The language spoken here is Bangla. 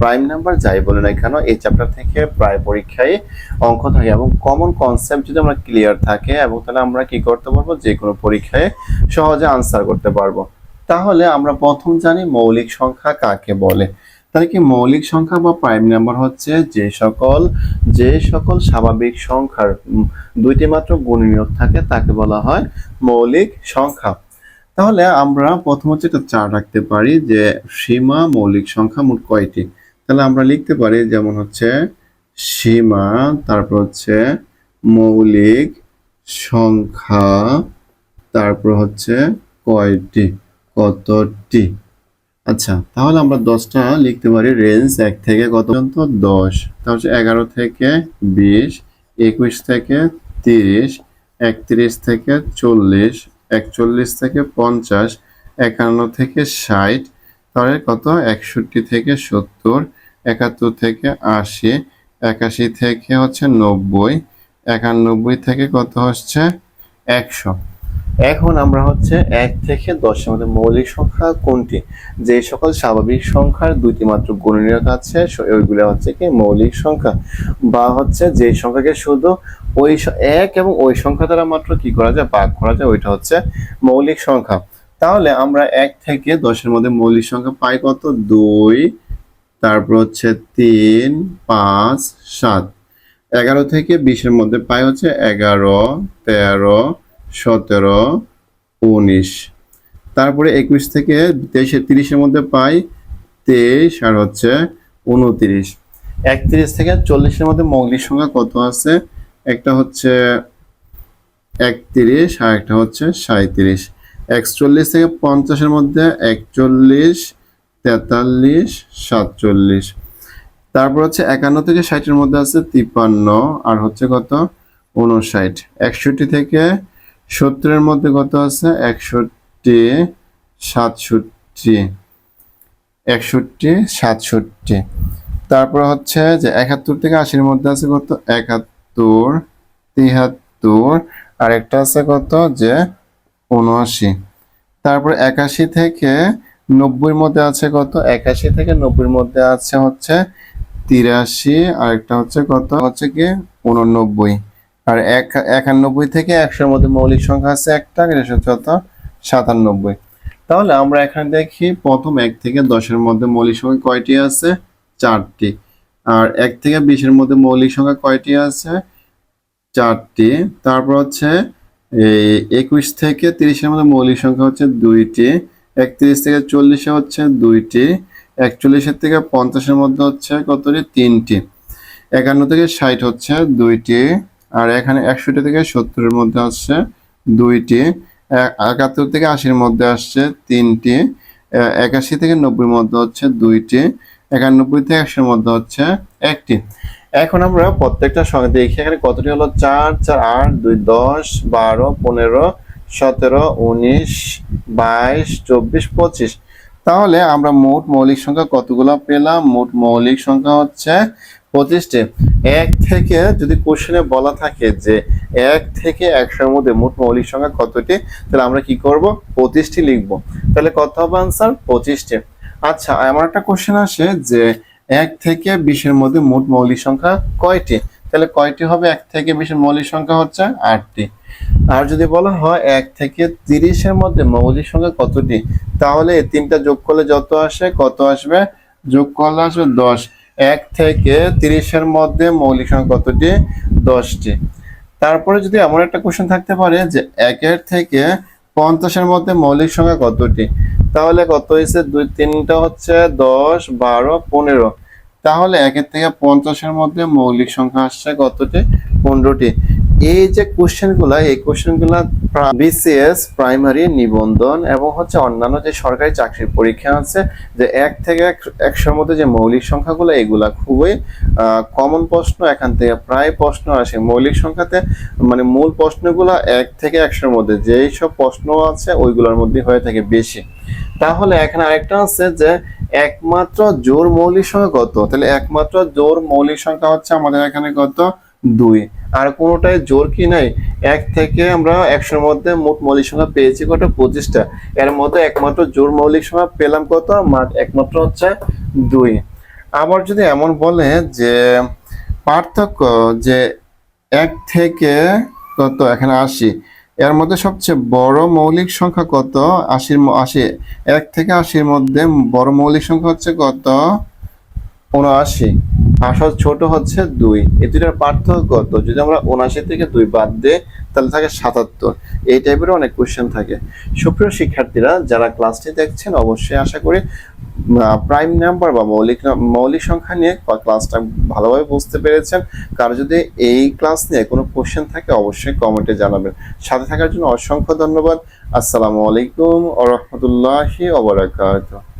প্রাইম নাম্বার যাই বলে না কেন এই চ্যাপ্টার থেকে প্রায় পরীক্ষায় অঙ্ক থাকে এবং কমন কনসেপ্ট যদি আমরা ক্লিয়ার থাকে এবং তাহলে আমরা কি করতে পারবো, যে কোনো পরীক্ষায় সহজে আনসার করতে পারবো। তাহলে আমরা প্রথম জানি মৌলিক সংখ্যা কাকে বলে। তাহলে কি মৌলিক সংখ্যা বা প্রাইম নাম্বার হচ্ছে যে সকল স্বাভাবিক সংখ্যার দুইটি মাত্র গুণনীয়ক থাকে তাকে বলা হয় মৌলিক সংখ্যা। তাহলে আমরা প্রথম হচ্ছে একটা চার্ট রাখতে পারি যে সীমা মৌলিক সংখ্যা মোট কয়টি। তাহলে আমরা লিখতে পারি যেমন হচ্ছে সীমা, তারপর হচ্ছে মৌলিক সংখ্যা, তারপর হচ্ছে কয়টি, কতটি। আচ্ছা, তাহলে আমরা 10টা লিখতে পারি। রেঞ্জ 1 থেকে কত পর্যন্ত? 10। তারপর হচ্ছে 11 থেকে 20, 21 থেকে 30, 31 থেকে 40, 41 থেকে 50, 51 থেকে 60, তাহলে কত? 61 থেকে 70, 71 থেকে 80, 81 থেকে হচ্ছে 90, 91 থেকে কত হচ্ছে? 100। এখন আমরা হচ্ছে 1 থেকে 10-এর মধ্যে মৌলিক সংখ্যা কোনটি? যে সকল স্বাভাবিক সংখ্যার দুইটি মাত্র গুণনীয়ক আছে ওইগুলো হচ্ছে কি মৌলিক সংখ্যা, বা হচ্ছে যে সংখ্যাকে শুধু ওই 1 এবং ওই সংখ্যা দ্বারা মাত্র কি করা যায়, ভাগ করা যায়, ওইটা হচ্ছে মৌলিক সংখ্যা। তাহলে আমরা 1 থেকে 10-এর মধ্যে মৌলিক সংখ্যা পাই কত? 2, তারপর হচ্ছে 3, 5, 7। 11 থেকে 20-এর মধ্যে পাই হচ্ছে 11, 13, 17, 19। তারপরে 21 থেকে 30-এর মধ্যে পাই 23 আর হচ্ছে 29। 31 থেকে 40-এর মধ্যে মৌলিক সংখ্যা কত আছে? একটা হচ্ছে 31 আর একটা হচ্ছে 37। 41 থেকে 50-এর মধ্যে 41, 43, 47। তারপর হচ্ছে 51 থেকে 60-এর মধ্যে আছে 53 আর হচ্ছে কত? 59। 61 থেকে 70-এর মধ্যে কত আছে? 61, 67, 61, 67। তারপর হচ্ছে যে 71 থেকে 80-এর মধ্যে আছে কত? 71, 73 আর একটা আছে কত? যে 79। তারপর 81 থেকে 90-এর মধ্যে আছে কত? 81 থেকে 90-এর মধ্যে আছে হচ্ছে 83 আর একটা হচ্ছে কত? হচ্ছে কি 89। আর 91 থেকে 100-এর মধ্যে মৌলিক সংখ্যা আছে একটা, এটা হচ্ছে কত? 97। তাহলে আমরা এখানে দেখি প্রথম 1 থেকে 10-এর মধ্যে মৌলিক সংখ্যা কয়টি আছে? 4টি। আর 1 থেকে 20-এর মধ্যে মৌলিক সংখ্যা কয়টি আছে? 4টি। তারপর হচ্ছে এই 21 থেকে 30-এর মধ্যে মৌলিক সংখ্যা হচ্ছে 2টি। 31 থেকে 40-এ হচ্ছে 2টি। 41 থেকে 50-এর মধ্যে হচ্ছে কতটি? 3টি। 51 থেকে 60 হচ্ছে 2টি। আর এখানে 61 থেকে 70-এর মধ্যে আসছে 2টি। 71 থেকে 80-এর মধ্যে আসছে 3টি। 81 থেকে 90-এর মধ্যে হচ্ছে 2টি। 91 থেকে 100-এর মধ্যে হচ্ছে 1টি। এখন আমরা প্রত্যেকটা সংখ্যা দেখি এখানে কতটি হলো? 4, 4, 8, 2, 10, 12, 15, 17, 19, 22, 24, 25। তাহলে আমরা মোট মৌলিক সংখ্যা কতগুলো পেলাম? মোট মৌলিক সংখ্যা হচ্ছে 25টি। 1 থেকে যদি কোশ্চেনে বলা থাকে যে 1 থেকে 100-এর মধ্যে মোট মৌলিক সংখ্যা কতটি, তাহলে আমরা কি করব? 25টি লিখব। তাহলে কত হবে আনসার? 25টি। আচ্ছা, আমার একটা কোশ্চেন আসে যে 1 থেকে 20-এর মধ্যে মোট মৌলিক সংখ্যা কয়টি? তাহলে কয়টি হবে? 1 থেকে 20-এর মৌলিক সংখ্যা হচ্ছে 8টি। আর যদি বলা হয় 1 থেকে 30-এর মধ্যে মৌলিক সংখ্যা কতটি, তাহলে এই তিনটা যোগ করলে যত আসে কত আসবে? যোগ করলে আসবে 10। 1 থেকে 30-এর মধ্যে মৌলিক সংখ্যা কতটি? 10টি। তারপরে যদি এমন একটা কোশ্চেন থাকতে পারে যে 1 থেকে 50-এর মধ্যে মৌলিক সংখ্যা কতটি, তাহলে কত হয়েছে? 2, 3টা হচ্ছে 10, 12, 15। তাহলে 1 থেকে 50-এর মধ্যে মৌলিক সংখ্যা আসছে কতটি? 15টি। এই যে কোশ্চেনগুলা, এই কোশ্চেনগুলা বিসিএস প্রাইমারি নিবন্ধন এবং হচ্ছে অন্যান্য যে সরকারি চাকরির পরীক্ষা আছে, যে 1 থেকে 100-এর মধ্যে যে মৌলিক সংখ্যাগুলো, এগুলা খুবই কমন প্রশ্ন। এখান থেকে প্রায় প্রশ্ন আসে মৌলিক সংখ্যাতে, মানে মূল প্রশ্নগুলো 1 থেকে 100-এর মধ্যে যেই সব প্রশ্ন আছে ওইগুলোর মধ্যে হয়ে থাকে বেশি। তাহলে এখানে আরেকটা আছে যে একমাত্র জোড় মৌলিক সংখ্যা কত? তাহলে একমাত্র জোড় মৌলিক সংখ্যা হচ্ছে আমাদের এখানে কত? 2। আর কোনোটাই জোড় কি নাই? 1 থেকে আমরা 100-এর মধ্যে মোট মৌলিক সংখ্যা পেয়েছি কত? 25টা। এর মধ্যে একমাত্র জোড় মৌলিক সংখ্যা পেলাম কত? একমাত্র হচ্ছে 2। আবার যদি এমন বলে যে পার্থক্য যে 1 থেকে কত এখানে 80, এর মধ্যে সবচেয়ে বড় মৌলিক সংখ্যা কত? 80 1 থেকে 80-র মধ্যে বড় মৌলিক সংখ্যা হচ্ছে কত? 79। আর ছোট হচ্ছে 2। এই দুইটার পার্থক্য কত? যদি আমরা 79 থেকে 2 বাদ দিই তাহলে থাকে 77। এই টাইপের অনেক কোশ্চেন থাকে। সুপ্রিয় শিক্ষার্থীরা, যারা ক্লাসটি দেখছেন অবশ্যই আশা করি প্রাইম নাম্বার বা মৌলিক সংখ্যা নিয়ে ক্লাসটা ভালোভাবে বুঝতে পেরেছেন। কারো যদি এই ক্লাস নিয়ে কোনো কোশ্চেন থাকে অবশ্যই কমেন্টে জানাবেন। সাথে থাকার জন্য অসংখ্য ধন্যবাদ। আসসালামু আলাইকুম ওয়া রাহমাতুল্লাহি ওয়া বারাকাতুহু।